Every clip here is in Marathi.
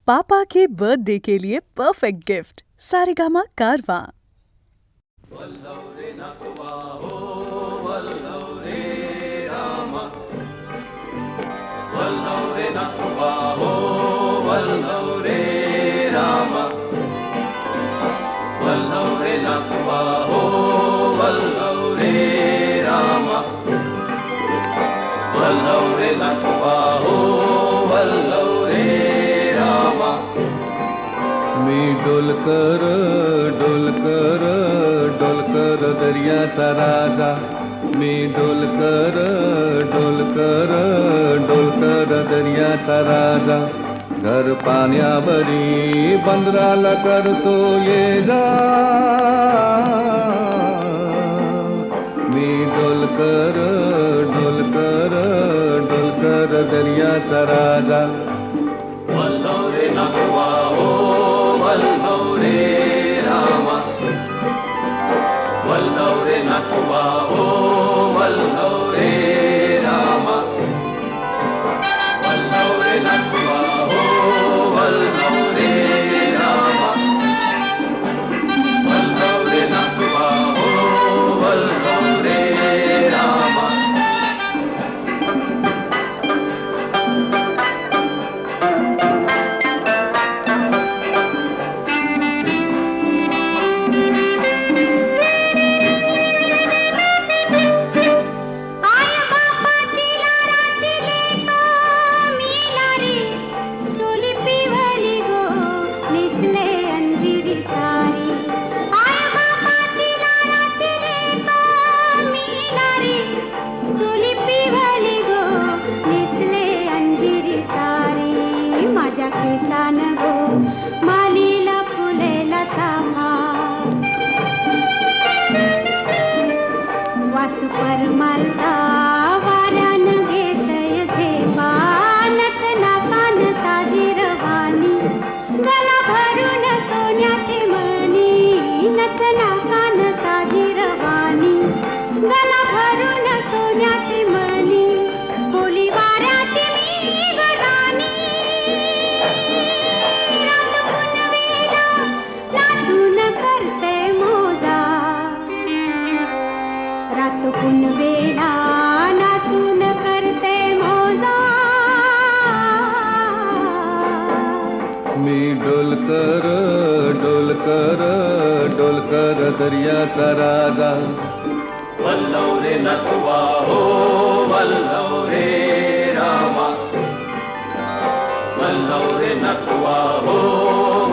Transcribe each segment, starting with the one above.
पापा के बर्थडे के लिए परफेक्ट गिफ्ट सारेगामा कारवां। मी डोलकर डोलकर डोलकर दर्याचा राजा, मी डोलकर डोलकर डोलकर दर्याचा राजा, घर पाण्यावरी बंदराला करतो ये जा, मी डोलकर डोलकर डोलकर दर्याचा राजा. वल्लव रे नागवा हो वल्लव रे रामा, वल्लव रे नागवा हो वल्लव रे रामा, वल्लव रे नागवा हो वल्लव रे रामा, वल्लव रे नागवा हो वल्लव रे रामा. किसान गो मालीला फुलेला चाफा, वासू परमालता वाऱ्यान घेतय झेपा, नथ नाकान साजीर वाणी, गला भरून सोन्याची मणी, नथ नाकान साजीर वाणी, गला भरून सोन्याची मणी, बोली वाऱ्याची मी गराणी, पुनवेला नाचून करते मोजा. मी डोलकर डोलकर डोलकर दर्याचा राजा, वल्लव रे नटवा हो वल्लव रे रामा, वल्लव रे नटवा हो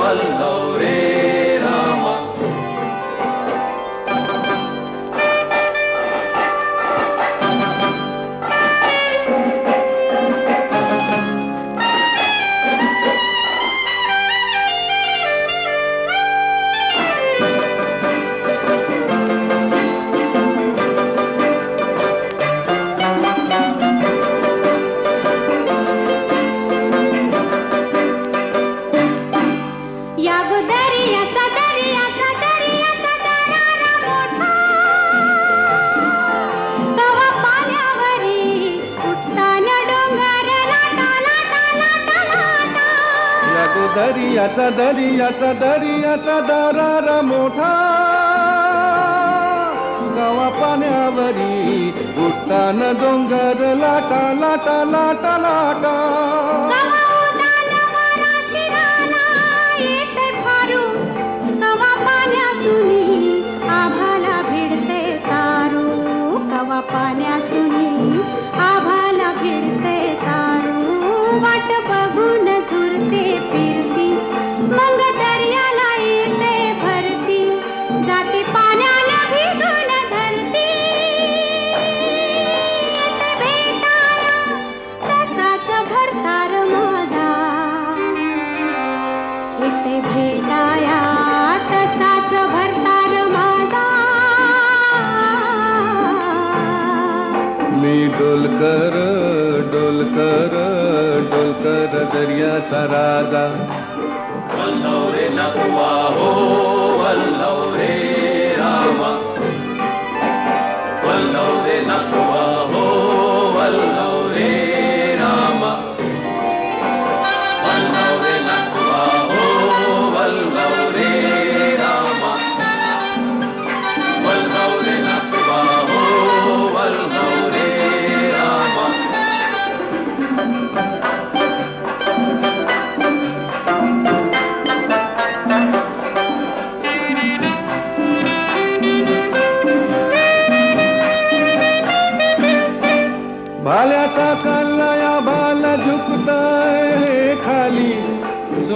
वल्लव रे रामा. दर्याचा दर्याचा दर्याचा दरारा मोठा, गावा पाण्यावरी उठताना डोंगर लाटा लाटा लाटा लाटा, कवा पाण्यासुनी आभाला भिडते तारू, कवा पाण्यासुनी आभाला भिडते तारू, वाट बघून झुरते फिरती, मग दर्याला येते भरती, जाती पाण्याला भिजून धरती, येते भेटाया तसाच भरतार माझा, येते भेटाया तसाच भरतार माझा. मी डोलकर डोलकर डोलकर दर्याचा राजा, वल्लव रे नटवा हो वल्लव रे रामा, वल्लव रे नटवा हो वल्लव रे रामा, वल्लव रे नटवा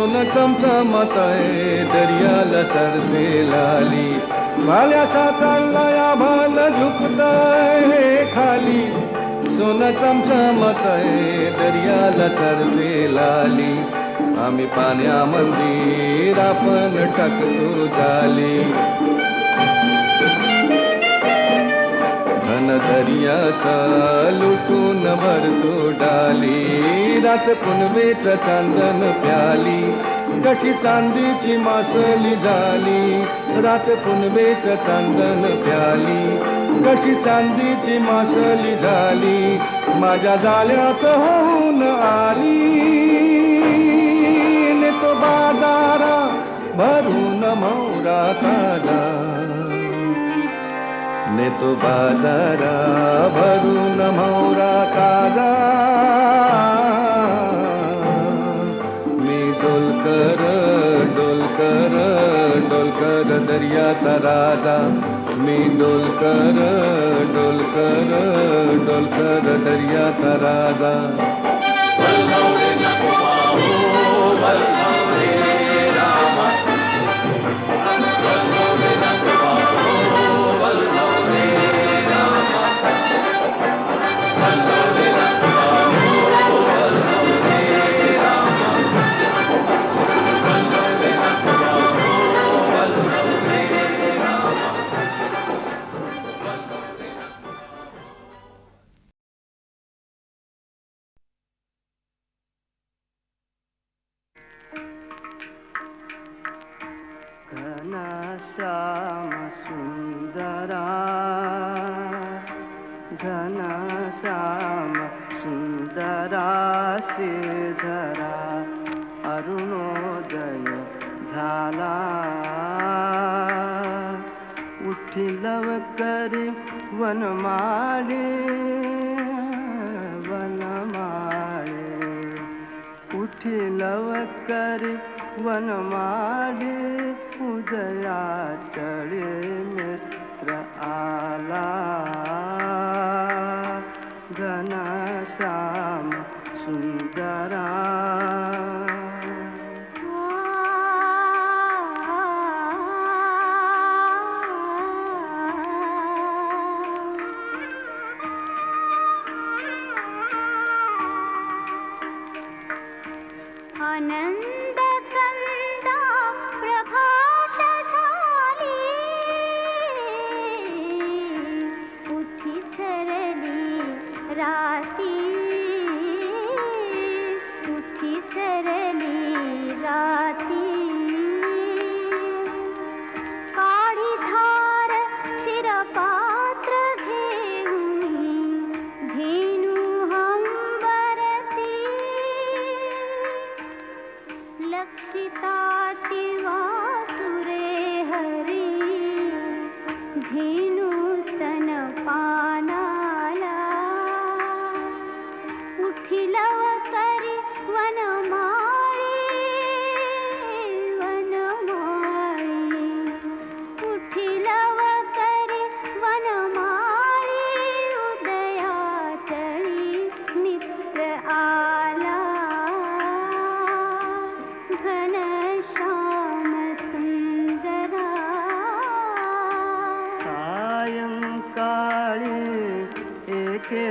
सोनं चमचमतय दर्याला चढते लाली भाल्या साताला या भाल झुकतय खाली सोनं चमचमतय दर्याला चढते लाली आम्ही पाण्यामंदी आपण टाकतो जाली घन दर्याचा लुटून भरतो डाली रात पुनवेच चांदन प्याली कशी चांदीची मासली झाली रात पुनवेच चांदन प्याली कशी चांदीची मासली झाली माझ्या जाळ्यात होऊन आली ने तो बाजारा भरून मोरा ताजा ने तो बाजारा भरून मोरा ताजा मी डोलकर डोलकर डोलकर दर्याचा राजा मी डोलकर डोलकर डोलकर दर्याचा राजा वल्लभ रे नकुबा हो वल्लभ रे रामा वल्लभ रे नकुबा हो वल्लभ रे रामा वल्लभ रे नकुबा हो वल्लभ रे रामा वल्लभ रे नकुबा हो वल्लभ रे रामा घनश्याम सुंदरा घनश्याम सुंदरा श्रीधरा अरुणोदय झाला उठिलव करी वनमाळे वनमाळे उठिलव करी वनमाळे उदया चढे मित्र आला घनश्याम सुंदरा आनंद कंदा प्रभात झाली उठी सरली राती उठी सरली राती काळी धार शिरपात्र घेऊनी धेनु हंबरती लक्षिताति वासुरे हरी धेनु स्तनपानाला उठिलव करी वनमाळी वनमाळी उठिलव करी वनमाळी उदया चढी मित्र आला घनश्याम सुंदरा सायंकाळी एके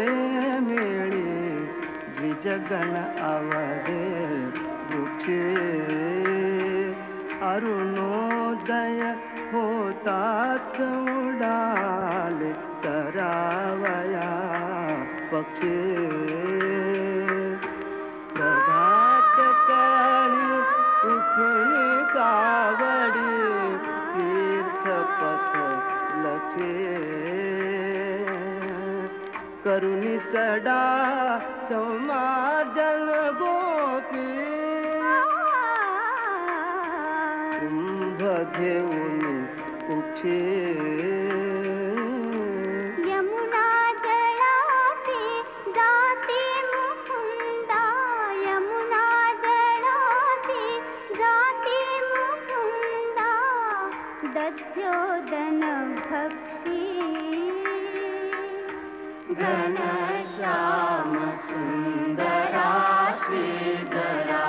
मेळी द्विजगण आवडे वृक्षे अरुणोदय होतात उडाले करावया पक्षी प्रभात काळी उठून कावडी तीर्थपथ लखे करुणी सडा समाजन गोपी कुंभ घेऊन उठे यमुना जळासी जाती मुकुंदा यमुना जळासी जाती मुकुंदा दध्योदन भक्षी घनश्याम सुंदरा श्रीधरा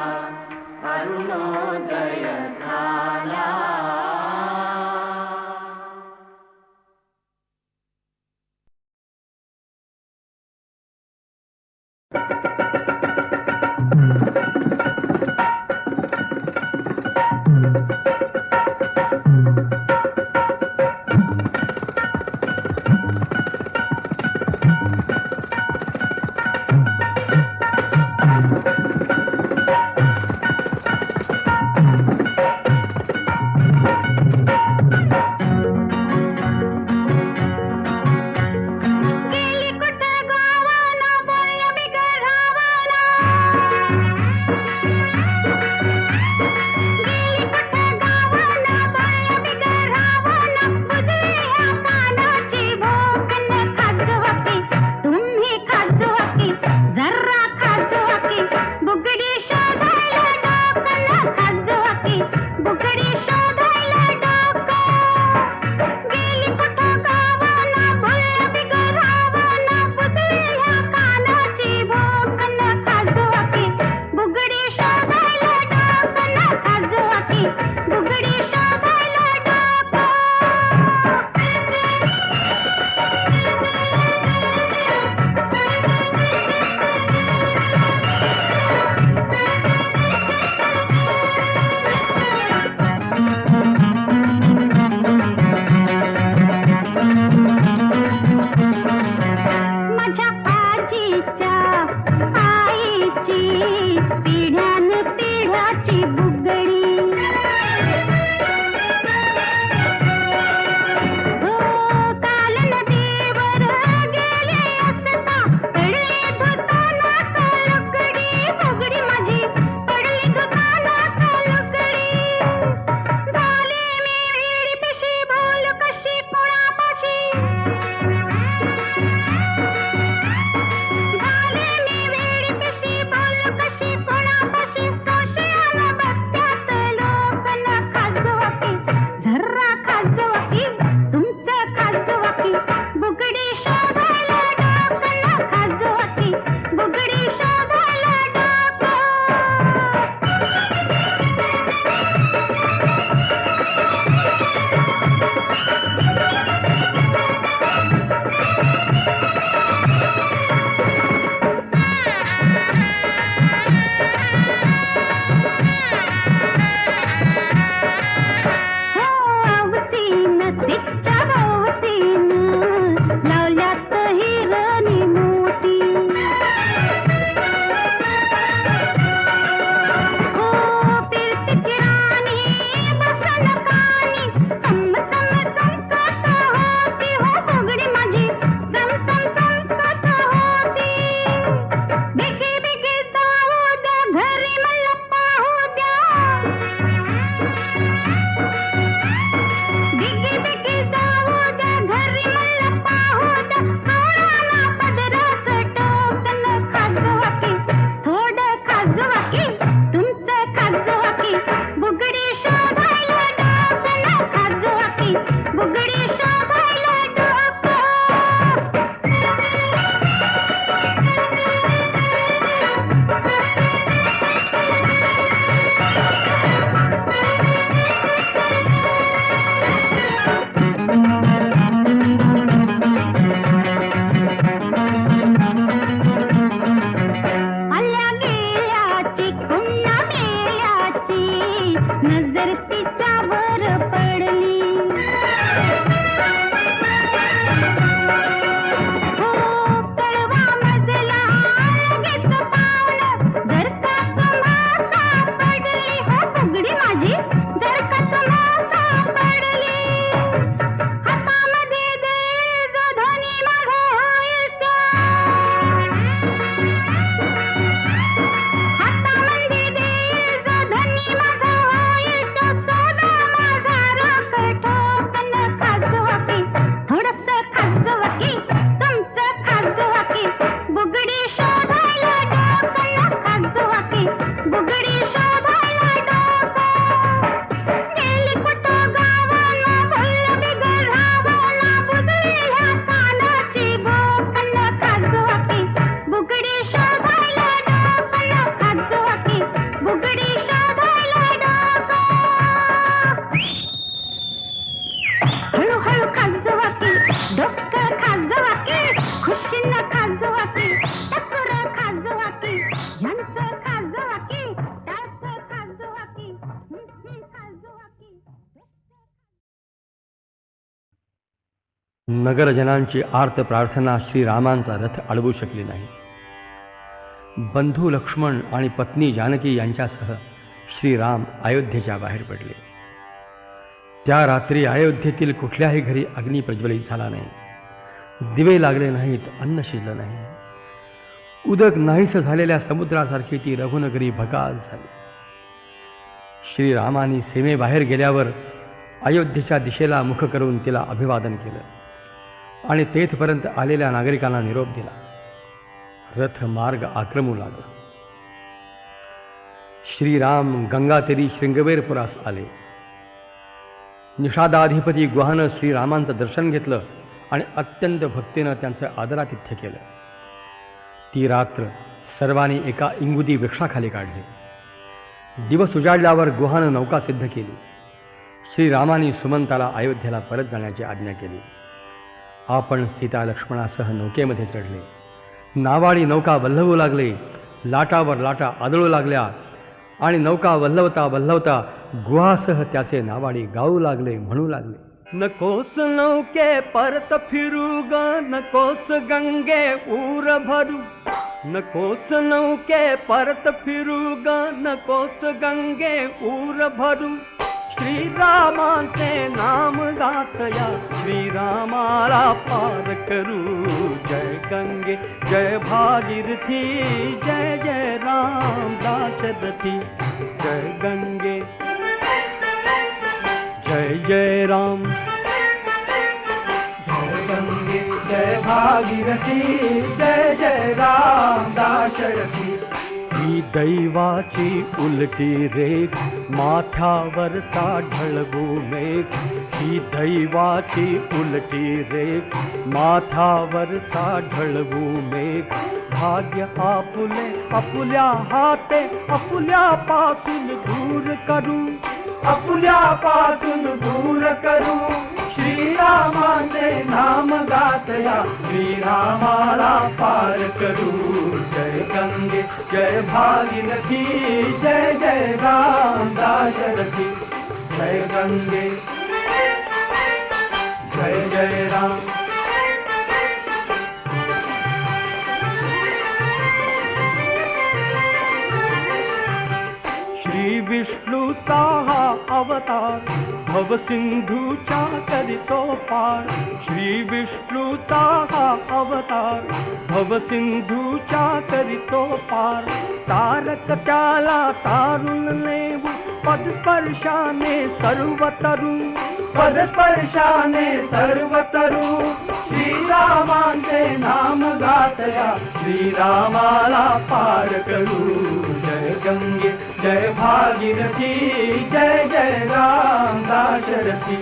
अरुण अरुणोदय झाला. नगरजनांची आर्त प्रार्थना श्रीरामांचा रथ अडवू शकली नाही. बंधू लक्ष्मण आणि पत्नी जानकी यांच्यासह श्रीराम अयोध्येच्या बाहेर पडले. त्या रात्री अयोध्येतील कुठल्याही घरी अग्नी प्रज्वलित झाला नाही. दिवे लागले नाहीत, अन्न शिजलं नाही. उदक नाहीस झालेल्या समुद्रासारखी ती रघुनगरी भकास झाली. श्रीरामाने सीमेबाहेर गेल्यावर अयोध्येच्या दिशेला मुख करून तिला अभिवादन केलं आणि तेथपर्यंत आलेल्या नागरिकांना निरोप दिला. रथ मार्ग आक्रमू लागला. श्रीराम गंगातीरी शृंगवेरपुरास आले. निषादाधिपती गुहानं श्रीरामांचं दर्शन घेतलं आणि अत्यंत भक्तीनं त्यांचं आदरातिथ्य केलं. ती रात्र सर्वांनी एका इंगुदी वृक्षाखाली काढली. दिवस उजाडल्यावर गुहानं नौका सिद्ध केली. श्रीरामांनी सुमंताला अयोध्येला परत जाण्याची आज्ञा केली. आपण सीता लक्ष्मणासह नौकेमध्ये चढले. नावाडी नौका वल्हवू लागले. लाटावर लाटा आदळू लागल्या आणि नौका वल्हवता वल्हवता गुहासह त्याचे नावाडी गाऊ लागले, म्हणू लागले. नकोस नौके परत फिरू ग, नकोस गंगे ऊर भरू. नकोस नौके परत फिरू ग, नकोस गंगे ऊर भरू. श्रीरामाचे नाम गातया, श्रीरामाला पार करू. जय गंगे जय भागीरथी, जय जय राम दाशरथी. जय गंगे जय जय राम, जय गंगे जय भागीरथी, जय जय राम दाशरथी. ही दैवाची उलटी रेख, माथ्यावरचा ढळभू मेघ. ही दैवाची उलटी रेख, माथ्यावरचा ढळभू मेघ. भाग्य आपुले आपुल्या हाते, आपुल्यापासून दूर करू. आपुल्यापासून दूर करू. श्रीरामाचे नाम गातया, श्रीरामाला पार करू. जय गंगे जय भागीरथी, जय जय राम दाशरथी. जय गंगे जय जय राम. श्री विष्णूचा हा अवतार, भवसिंधूच्या करितो पार. श्री विष्णूचा हा अवतार, भवसिंधूच्या करितो पार. तारक त्याला तारून नेऊ, पदस्पर्शाने सर्व तरू. पदस्पर्शाने सर्व तरू. श्रीरामाचे नाम गातया, श्रीरामाला पार करू. जय गंगे जय भागीरथी, जय जय राम दाशरथी.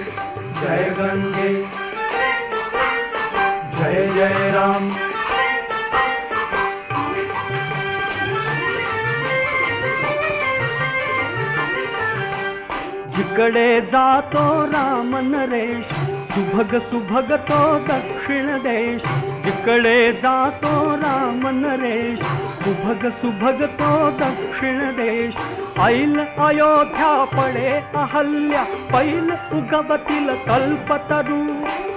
जय गंगे जय जय राम. जिकडे जातो राम नरेश, सुभग सुभग तो दक्षिण देश. जिकडे जातो राम नरेश, सुभग सुभग तो दक्षिण देश. ऐल अयोध्या पडे अहल्या, पैल उगवतील कल्पतरू.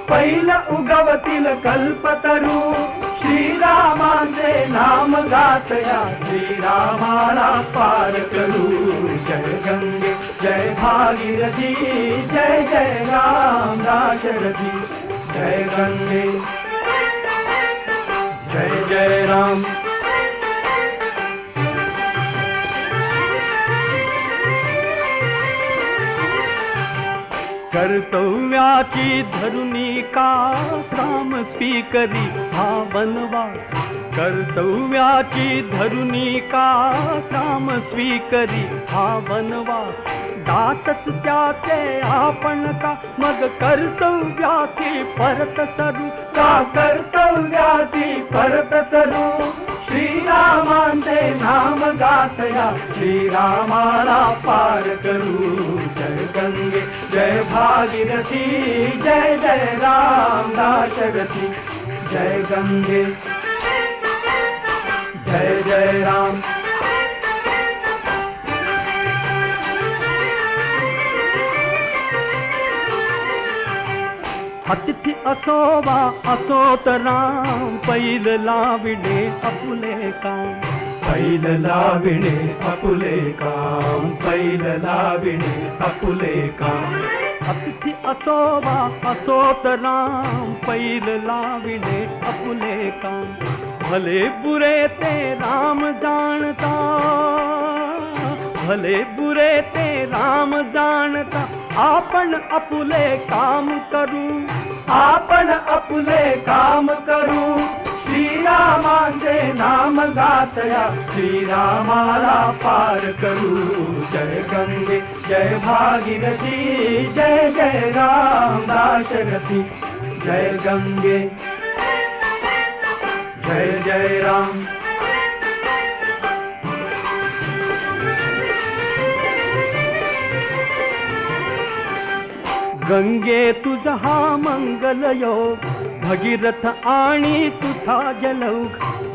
पैल उगवतील कल्पतरू. श्रीरामाचे नाम गातया, श्रीरामाला पार करू. जय गंगे जय भागीरथी, जय जय राम दाशरथी. जय गंगे जय जय राम. कर्तव्याची धरुणी का काम स्वीकरी हा वनवास. कर्तव्याची धरुणी का काम स्वीकरी हा वनवास. दातच त्याचे आपण का मग कर्तव्याची परत सरू. का कर्तव्याची परत सरू. श्रीरामाचे नाम गातया, श्रीरामाला पार करू. जय गंगे जय भागीरथी, जय जय राम दाशरथी. जय गंगे जय जय राम. अतिथी असोवा असोत राम, पैल लाविणे आपुले काम. पैल लाविणे आपुले काम, पैल लाविणे आपुले काम. अतिथी असोवा असोत राम, पैल लाविणे आपुले काम. भले बुरे ते राम जाणता, भले बुरे ते राम जाणता. आपण आपुले काम करू, आपण आपुले काम करू. श्रीरामाचे नाम गातया, श्रीरामाला पार करू. जय गंगे जय भागीरथी, जय जय राम दाशरथी. जय गंगे जय जय राम. गंगे तुझा हा मंगल योग, भगीरथ आणि तुझा जलौघ.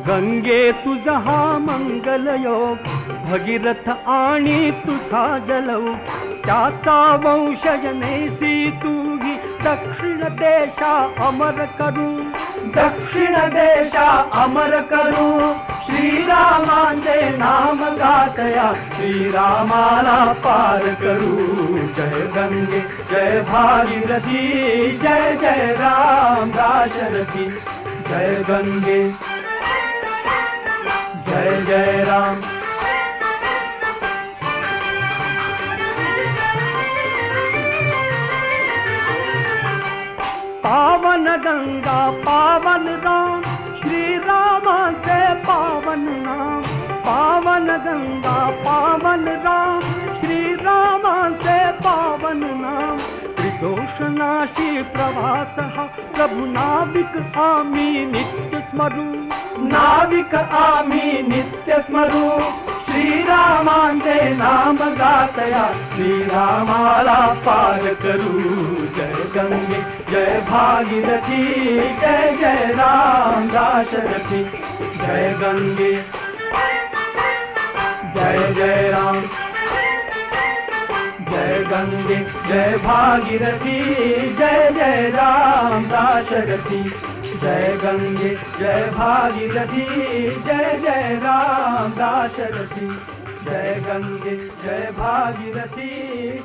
गंगे तुझा हा मंगल योग, भगीरथ आणि तुझा जलौघ. त्याचा वंशज नेसी तुही, दक्षिण देशा अमर करू, दक्षिण देशा अमर करू. श्रीरामांचे नाम गातया, श्रीरामाला पार करू. जय गंगे जय भागीरथी, जय जय राम दाशरथी. जय गंगे जय जय राम. पावन गंगा पावन राम, श्री रामाचे पावन नाम. पावन गंगा पावन राम, श्री रामाचे पावन नाम. त्रिदोषनाशी प्रवास हा, प्रभु नाविक आम्ही नित्य स्मरू, नाविक आम्ही नित्य स्मरू. श्रीरामांचे नाम गातया, श्रीरामाला पार करू. जय गंगे जय भागीरथी, जय जय राम दाशरथी. जय गंगे जय जय राम. जय गंगे जय भागीरथी, जय जय राम दाशरथी. जय गंगे जय भागीरथी, जय जय राम दाशरथी. जय गंगे जय भागीरथी,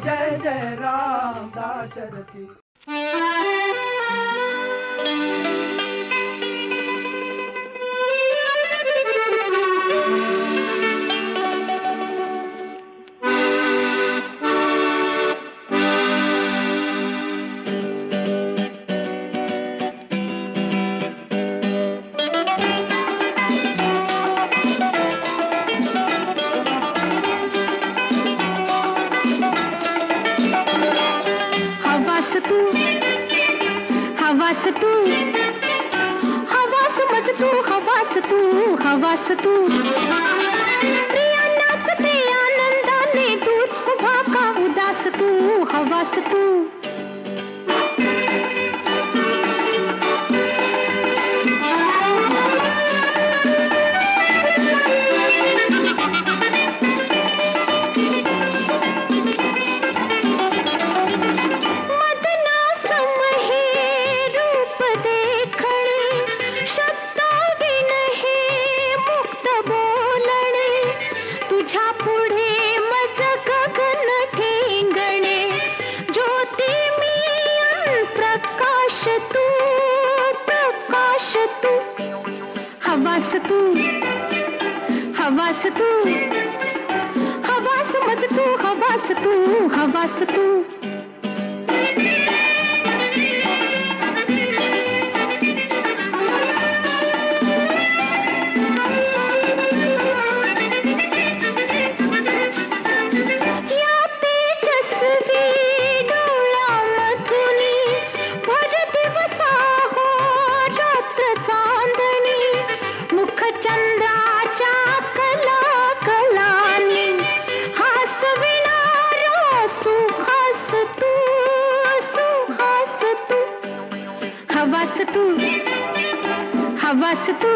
जय जय राम दाशरथी. हवास तू प्रिया नाचते आनंदाने, दूध उभा का उदास तू. हवास तू हवास तू, हवास मज तू, हवास तू, हवास तू. हवास तू,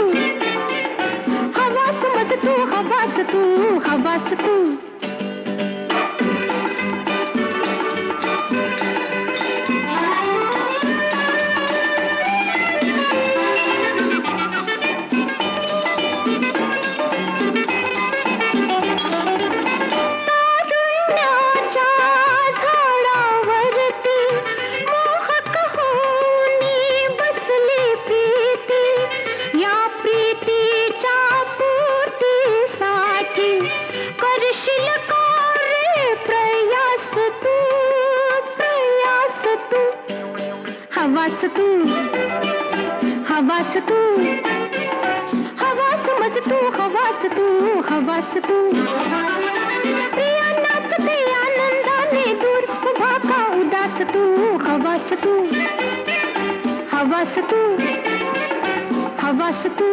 हवास मज तू, हवास तू, हवास तू. हवास तू हवास तू हवास मज तू हवास तू हवास तू प्रिया नाचते आनंदाने दूर उभा का उदास तू हवास तू हवास तू हवास तू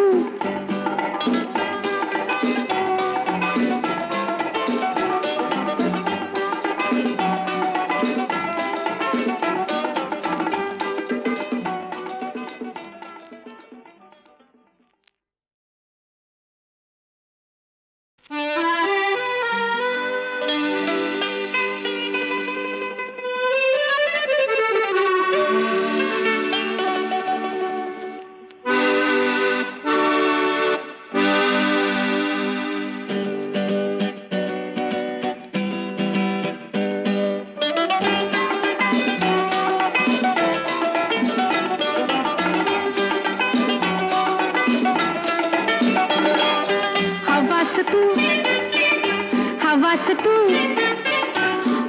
हवास तू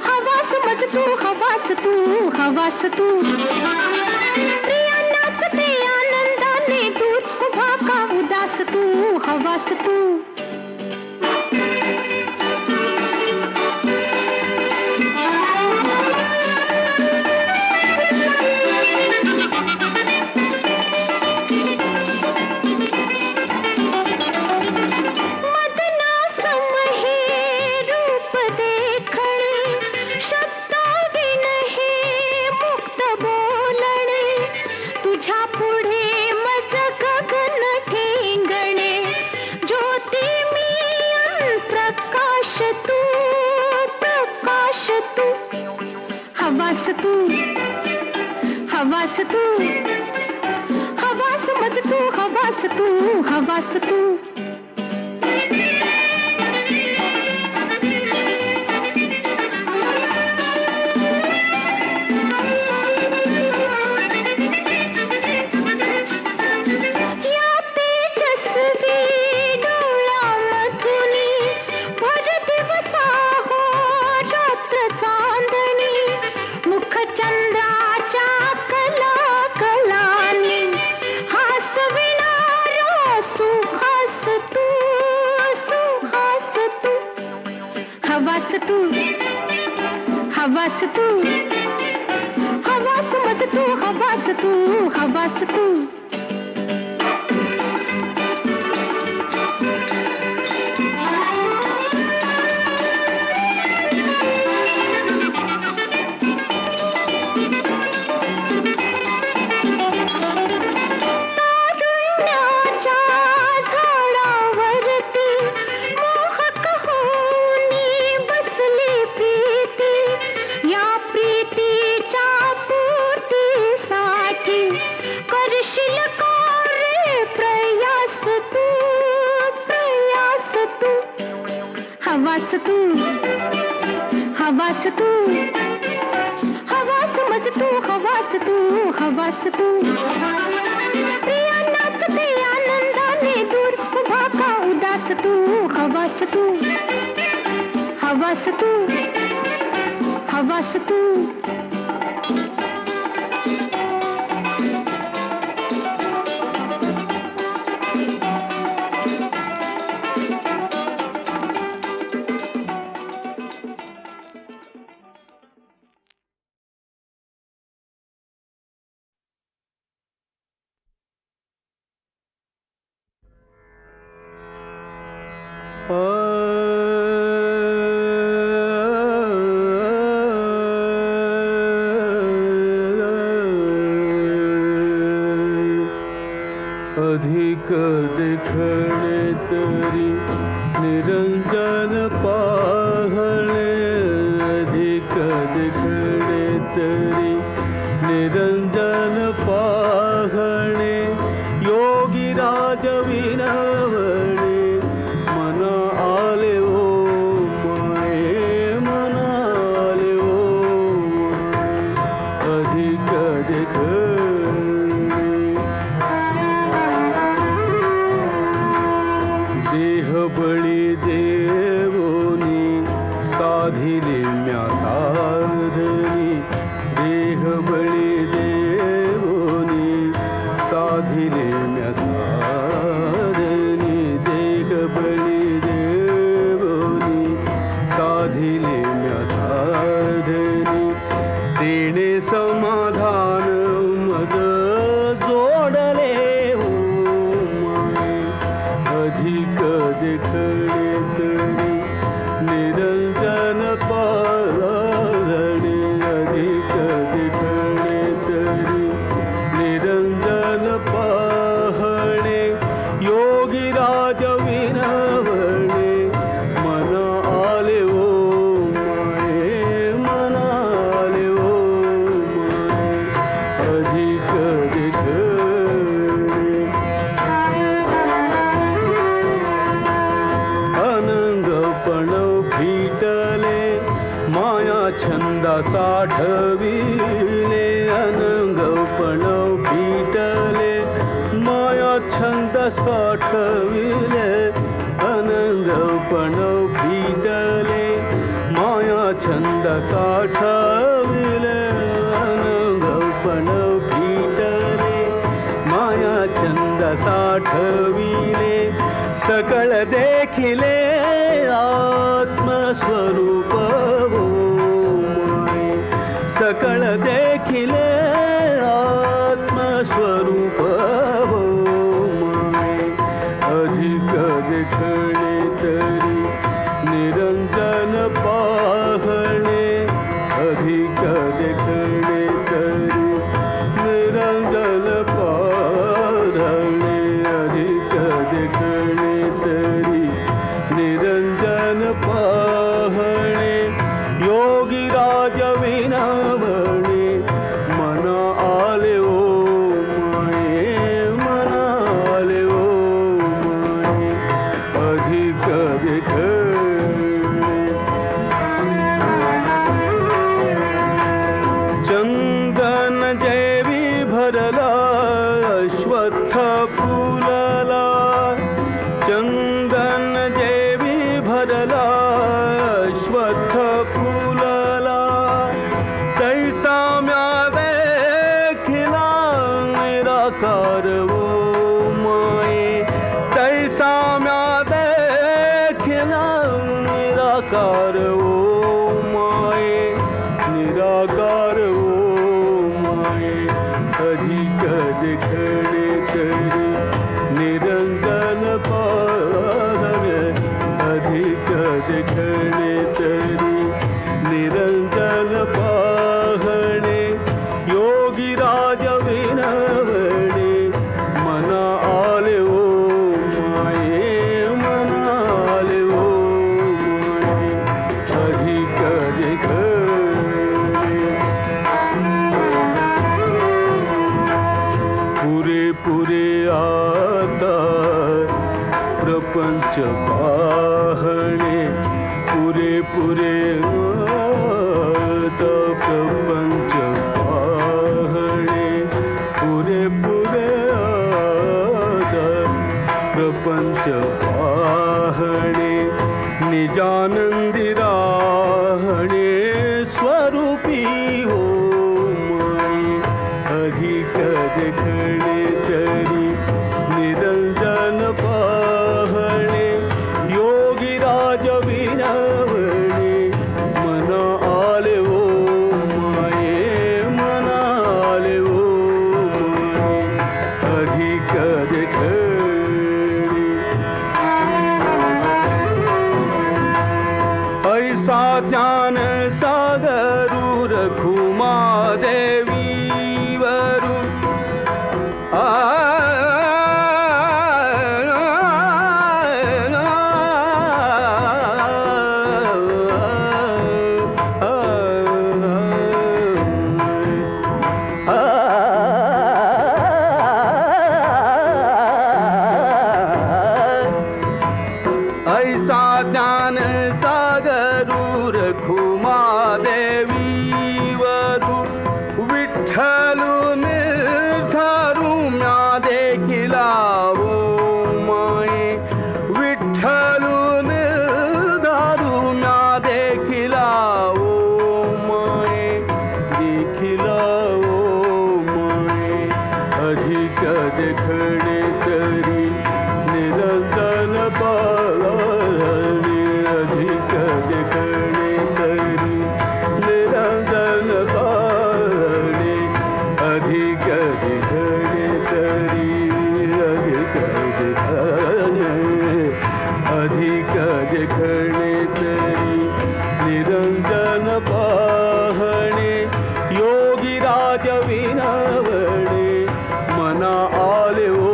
हवास मज तू हवास तू हवास तू प्रिया नाचते आनंदाने दूर उभा का उदास तू हवास तू हवास तू हवास तू हवास मज तू हवास तू हवास तू हवास तू हवास मज तू हवास तू हवास तू हवास तू हवास तू हवास मज तू हवास तू हवास तू प्रिया नाचते आनंदाने दूर उभा का उदास तू हवास तू हवास तू हवास तू अधिक देखणे तरी निरंजन पाहणे अधिक देखणे तरी निरंजन पाहणे योगी राज विनवणे मन आले ओ माये मन आले ओ माये अधिक देखणे देह बळी देवोनी साधिले म्या साधनी देह बळी देवोनी माया छंदा साठविले अनंगपण फिटले माया छंद साठविले अनंगपण फिटले माया छंद साठविले अनंगपण फिटले माया छंद साठविले सकळ देखिले आत्मस्वरूप हो माये सकळ देखिले आत्मस्वरूप हो माये अधिक देखणे तरी निरंजन पाहणे अधिक देखणे तरी निरंजन पाहणे अधिक देखणे तरी निरंजन पाहणे योगी राज विनवणे मन आले ओ माये मन आले ओ माये अधिक देखणे चंदन जेवी भरला अश्वत्थ फुलला चंदन जेवी भरला अश्वत्थ फुलला तैसा म्या देखिला निराकार ओ माये तैसा म्या देखिला निराकार ओ माये निराकार ओ माये अधिक देखणे तरी निरंजन पाहणे अधिक देखणे तरी निरंजन पाहणे योगी राज विनवणे मन आले ओ माये मन आले ओ माये अधिक देखणे पुरे पुरे आता प्रपंच पाहणे पुरे पुरे आता प्रपंच पाहणे पुरे पुरे आता प्रपंच पाहणे निजानंदी राहणे स्वरूपी हो माये अधिक देखणे तरी निरंजन पाहणे योगी राज विनवणे मन आले ओ माये मन आले ओ माये अधिक देखणे ऐसा ज्ञान सागरू रखुमा देवी वरू ऐसा ज्ञान सागरू रखुमा देवी वरू विठ्ठलू निर्धारू म्या देखिला ओ माये विठ्ठलू निर्धारू म्या देखिला ओ माये देखिला ओ माये अधिक देखणे तरी निरंजन पाहणे अधिक देखणे तरी निरंजन पाहणे अधिक देखणे तरी अधिक देखणे अधिक देखणे तरी निरंजन पाहणे योगी राज विनवणे मन आले ओ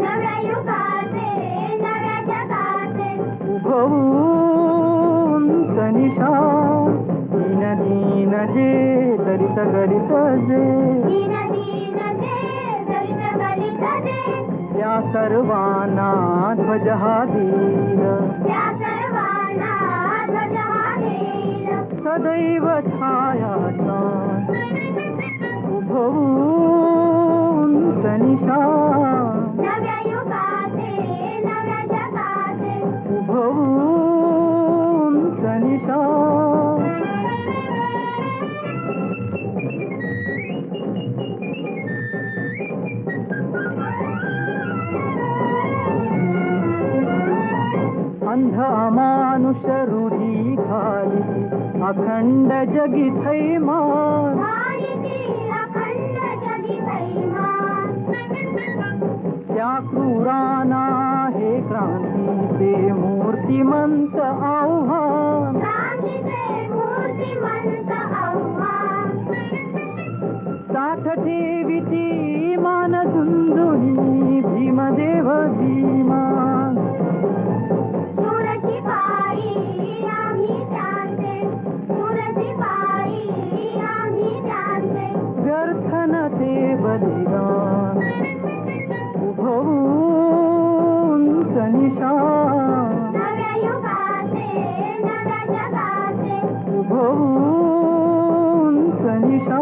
नव्या युगाचे नव्या जगाचे उभवून तनिषा दीन दीन जे दलित गलित जे दीन दीन जे दलित गलित जे या सर्वांना ध्वज हा देईल त्या सर्वांना ध्वज हा देईल सदैव छायाचा उभवून तनिषा नव्या युगाचे नव्या जगाचे उभवून तनिषा अंध अमानुष रूढी खाली अखंड जगी थैमान झाली अखंड जगी थैमान त्या क्रूराना हे क्रांतीचे मूर्तिमंत आव्हान क्रांतीचे मूर्तिमंत आव्हान साथ ठेविती मान झुंझुनी भीमदेव धीमान शूर शिपाई आम्ही त्यांचे शूर शिपाई आम्ही त्यांचे व्यर्थ न ते बलिदान उभवून तनिषा नव्या युगाचे नव्या जगाचे उभवून तनिषा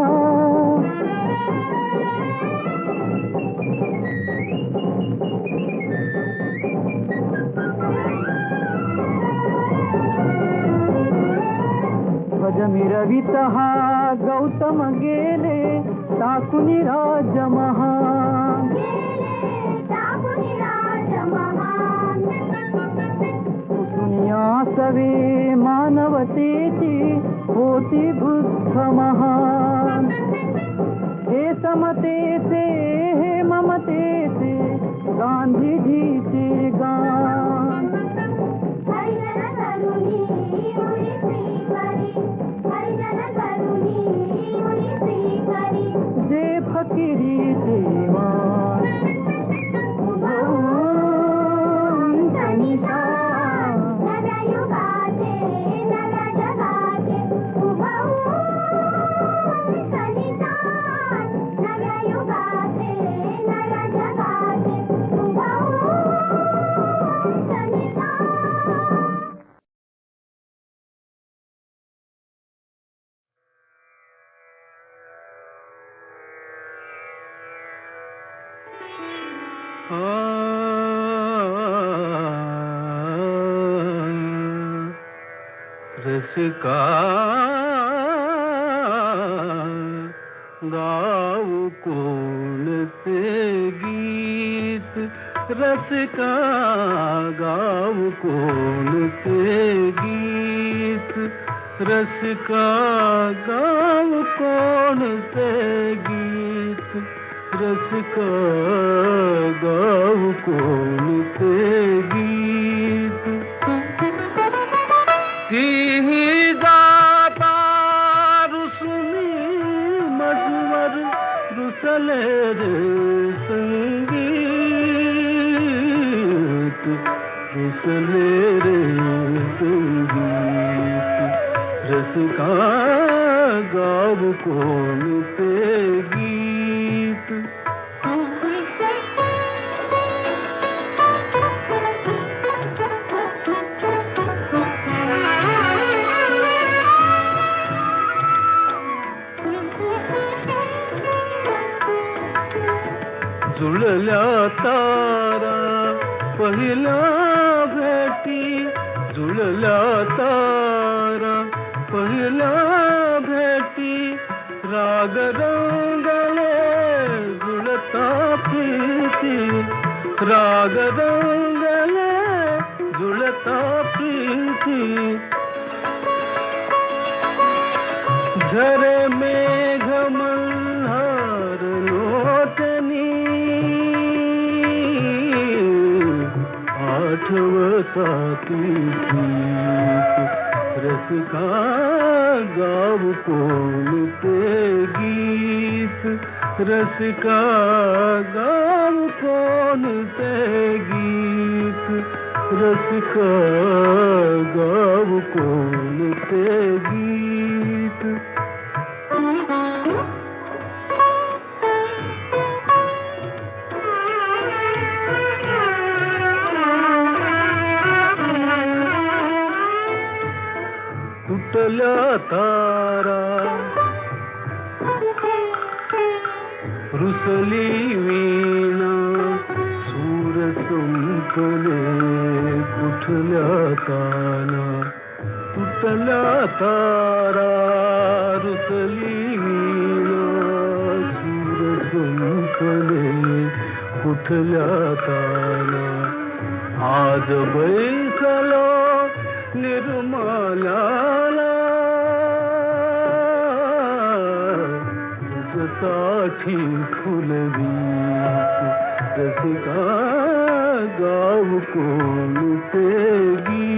ध्वज मिरवित हा गौतम गेले टाकुनी राज्य महान टाकुनी राज महान दुनिया सवे मानवतेची होती बुद्ध महान हे समतेचे हे ममतेचे गांधीजीचे गान हरिजन करुणी उरी श्रीकरी हरिजन करुणी उरी श्रीकरी जे फकिरीचे मान उभवून तनिषा नव्या युगाचे नव्या जगाचे उभवून तनिषा नव्या युगाचे नव्या जगाचे उभवून तनिषा रसिका गाव कोणते गीत रसिका गाव कोणते गीत रसिका गाव कोणते गीत रसिका गाव कोणते गीत तीही जाता रुसुनी मजवर रुसले रे संगीत रुसले रे संगीत रसिका गाव कोणते गीत जुळल्या तारा पहिल्या भेटी जुळल्या तारा पहिल्या भेटी राग रंगले जुळता प्रीती राग रंगले जुळता प्रीती झरे मेघ मल्हार लोटनी आठवता ती रसिका गाव कोणते गीत रसिका गाव कोणते गीत, रसिका गाव कोणते गीत. तुटल्या तारा रुसली वीणा, सूर संपले कुठल्या ताना. तुटल्या तारा रुसली वीणा, सूर संपले कुठल्या ताना. आज बैसलो निर्मलाला, तुझसाठी फुलवीत, रसिका गाव कोणते गीत.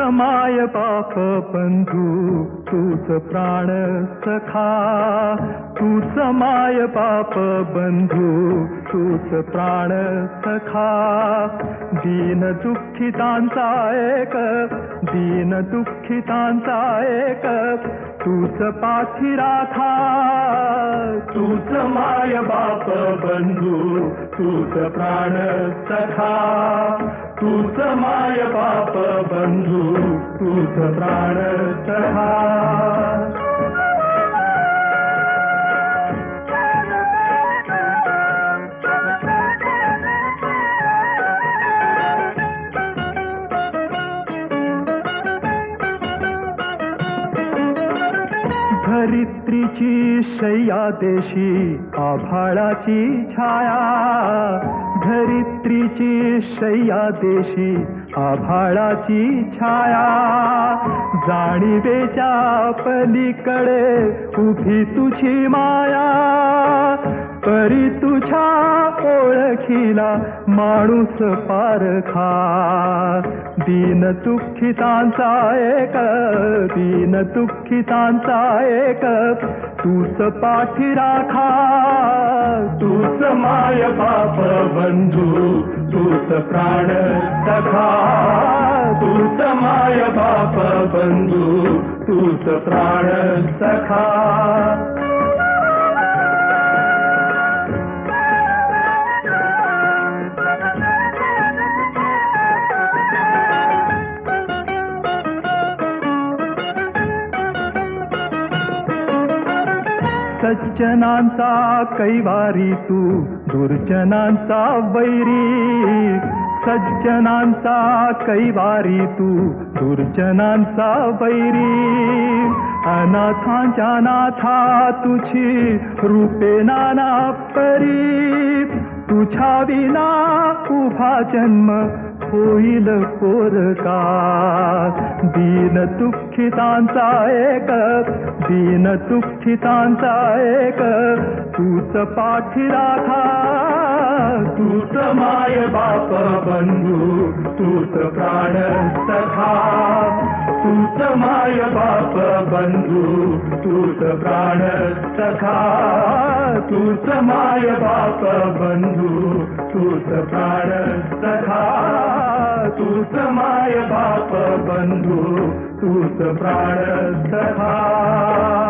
माय पाख बंधू तूच प्राण सखा तूच माय बाप बंधू तूच प्राण सखा दीन दुःखितांचा एक दीन दुःखितांचा एक तूच पाठी राखा तूच माय बाप बंधू तूच प्राण सखा तूच माय बाप बंधू तूच प्राण सखा धरित्रीची शय्या देशी आभाळाची छाया धरित्रीची शय्या देशी आभाळाची छाया जाणीवेच्या पलीकडे उभी तुझी माया परी तुझ्या ओळखीला माणूस पारखा दीन दुःखितांचा एक दीन दुःखितांचा एक तूच पाठी राखा तूच माय बाप बंधू तूच प्राण सखा तूच माय बाप बंधू तूच प्राण सखा सज्जनांचा कैवारी तू दुर्जनांचा वैरी सज्जनांचा कैवारी तू दुर्जनांचा वैरी अनाथांच्या नाथा तुझी रूपे नाना परी तुझ्या विना उभा जन्म होईल पोरका दीन दुःखितांचा एक दीन दुःखितांचा एक तूच पाठी राखा तूच माय बाप बंधू तूच प्राण सखा तूच माय बाप बंधू तूच प्राण सखा तूच माय बाप बंधू तूच प्राण सखा तूच माय बाप बंधू तूच प्राण सखा